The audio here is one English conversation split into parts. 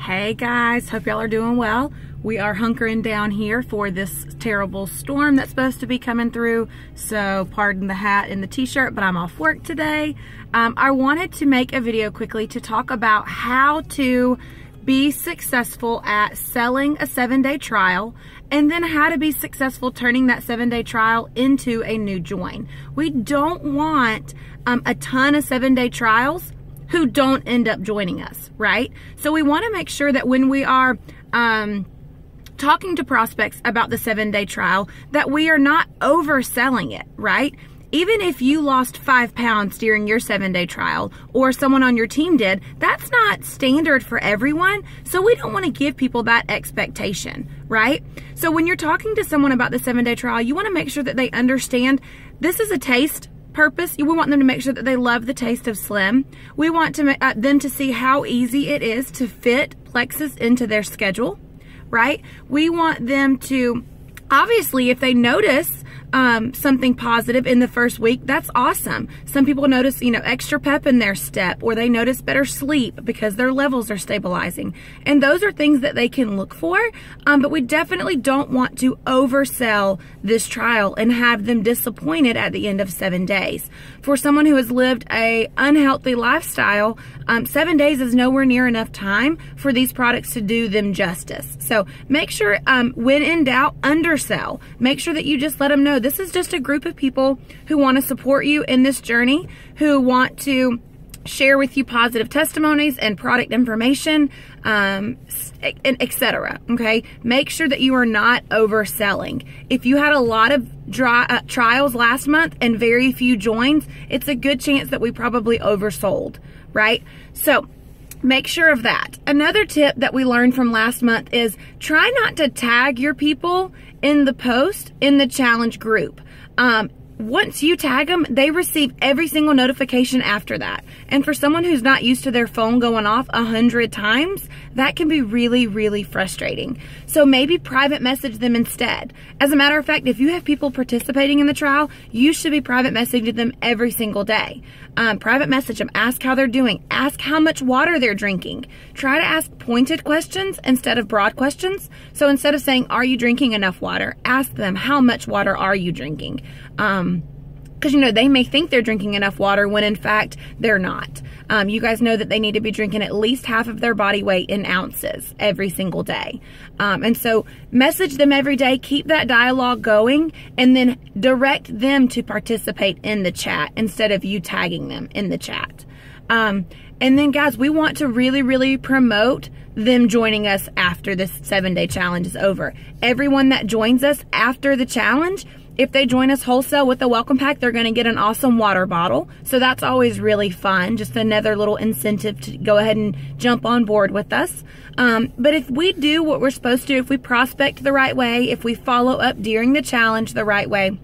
Hey guys, hope y'all are doing well. We are hunkering down here for this terrible storm that's supposed to be coming through. So pardon the hat and the t-shirt, but I'm off work today. I wanted to make a video quickly to talk about how to be successful at selling a 7-day trial, and then how to be successful turning that 7-day trial into a new join. We don't want a ton of 7-day trials who don't end up joining us, right? So we want to make sure that when we are talking to prospects about the 7-day trial, that we are not overselling it, right? Even if you lost 5 pounds during your 7-day trial, or someone on your team did, that's not standard for everyone. So we don't want to give people that expectation, right? So when you're talking to someone about the 7-day trial, you want to make sure that they understand this is a taste purpose. We want them to make sure that they love the taste of Slim. We want to them to see how easy it is to fit Plexus into their schedule, right? We want them to, obviously, if they notice something positive in the first week, that's awesome. Some people notice, extra pep in their step, or they notice better sleep because their levels are stabilizing. And those are things that they can look for, but we definitely don't want to oversell this trial and have them disappointed at the end of 7 days. For someone who has lived a unhealthy lifestyle, 7 days is nowhere near enough time for these products to do them justice. So make sure, when in doubt, undersell. Make sure that you just let them know this is just a group of people who want to support you in this journey, who want to share with you positive testimonies and product information, etc. Okay, make sure that you are not overselling. If you had a lot of trials last month and very few joins, it's a good chance that we probably oversold, right? So make sure of that. Another tip that we learned from last month is try not to tag your people in the post in the challenge group. Once you tag them, they receive every single notification after that. And for someone who's not used to their phone going off 100 times, that can be really, really frustrating. So maybe private message them instead. As a matter of fact, if you have people participating in the trial, you should be private messaging them every single day. Private message them, ask how they're doing, ask how much water they're drinking. Try to ask pointed questions instead of broad questions. So instead of saying, are you drinking enough water? Ask them, how much water are you drinking? Because, they may think they're drinking enough water when in fact they're not. You guys know that they need to be drinking at least half of their body weight in ounces every single day. And so message them every day, keep that dialogue going, and then direct them to participate in the chat instead of you tagging them in the chat. And then guys, we want to really, really promote them joining us after this 7-day challenge is over. Everyone that joins us after the challenge, if they join us wholesale with the welcome pack, they're going to get an awesome water bottle. So that's always really fun. Just another little incentive to go ahead and jump on board with us. But if we do what we're supposed to, if we prospect the right way, if we follow up during the challenge the right way,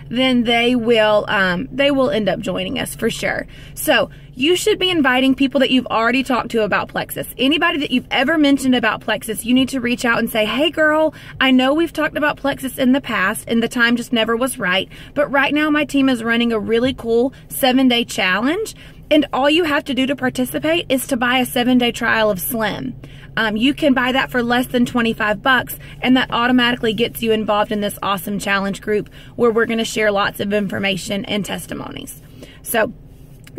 then they will end up joining us for sure. So you should be inviting people that you've already talked to about Plexus. Anybody that you've ever mentioned about Plexus, you need to reach out and say, hey girl, I know we've talked about Plexus in the past and the time just never was right, but right now my team is running a really cool 7-day challenge, and all you have to do to participate is to buy a 7-day trial of Slim. You can buy that for less than 25 bucks, and that automatically gets you involved in this awesome challenge group where we're going to share lots of information and testimonies. So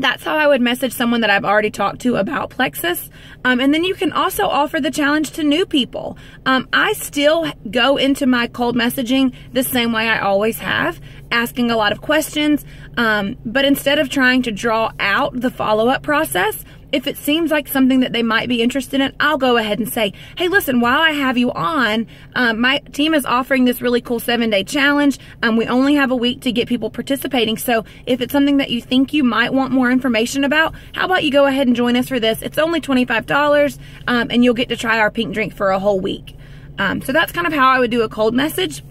that's how I would message someone that I've already talked to about Plexus. And then you can also offer the challenge to new people. I still go into my cold messaging the same way I always have, asking a lot of questions. But instead of trying to draw out the follow-up process, if it seems like something that they might be interested in, I'll go ahead and say, hey, listen, while I have you on, my team is offering this really cool 7-day challenge. We only have a week to get people participating. So if it's something that you think you might want more information about, how about you go ahead and join us for this? It's only $25, and you'll get to try our pink drink for a whole week. So that's kind of how I would do a cold message.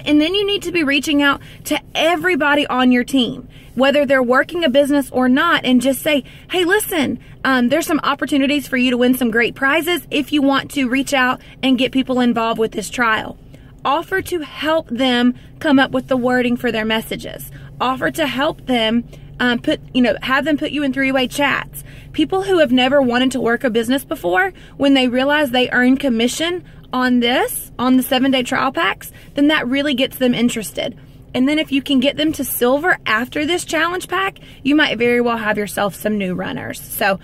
And then you need to be reaching out to everybody on your team, whether they're working a business or not, and just say, hey, listen, there's some opportunities for you to win some great prizes if you want to reach out and get people involved with this trial. Offer to help them come up with the wording for their messages. Offer to help them have them put you in three-way chats. People who have never wanted to work a business before, when they realize they earn commission on the 7-day trial packs, then that really gets them interested. And then if you can get them to silver after this challenge pack, you might very well have yourself some new runners. So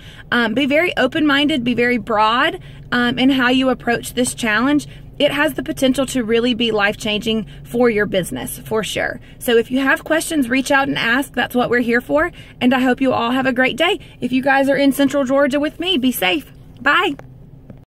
be very open-minded, be very broad in how you approach this challenge. It has the potential to really be life-changing for your business, for sure. So if you have questions, reach out and ask. That's what we're here for. And I hope you all have a great day. If you guys are in Central Georgia with me, be safe. Bye.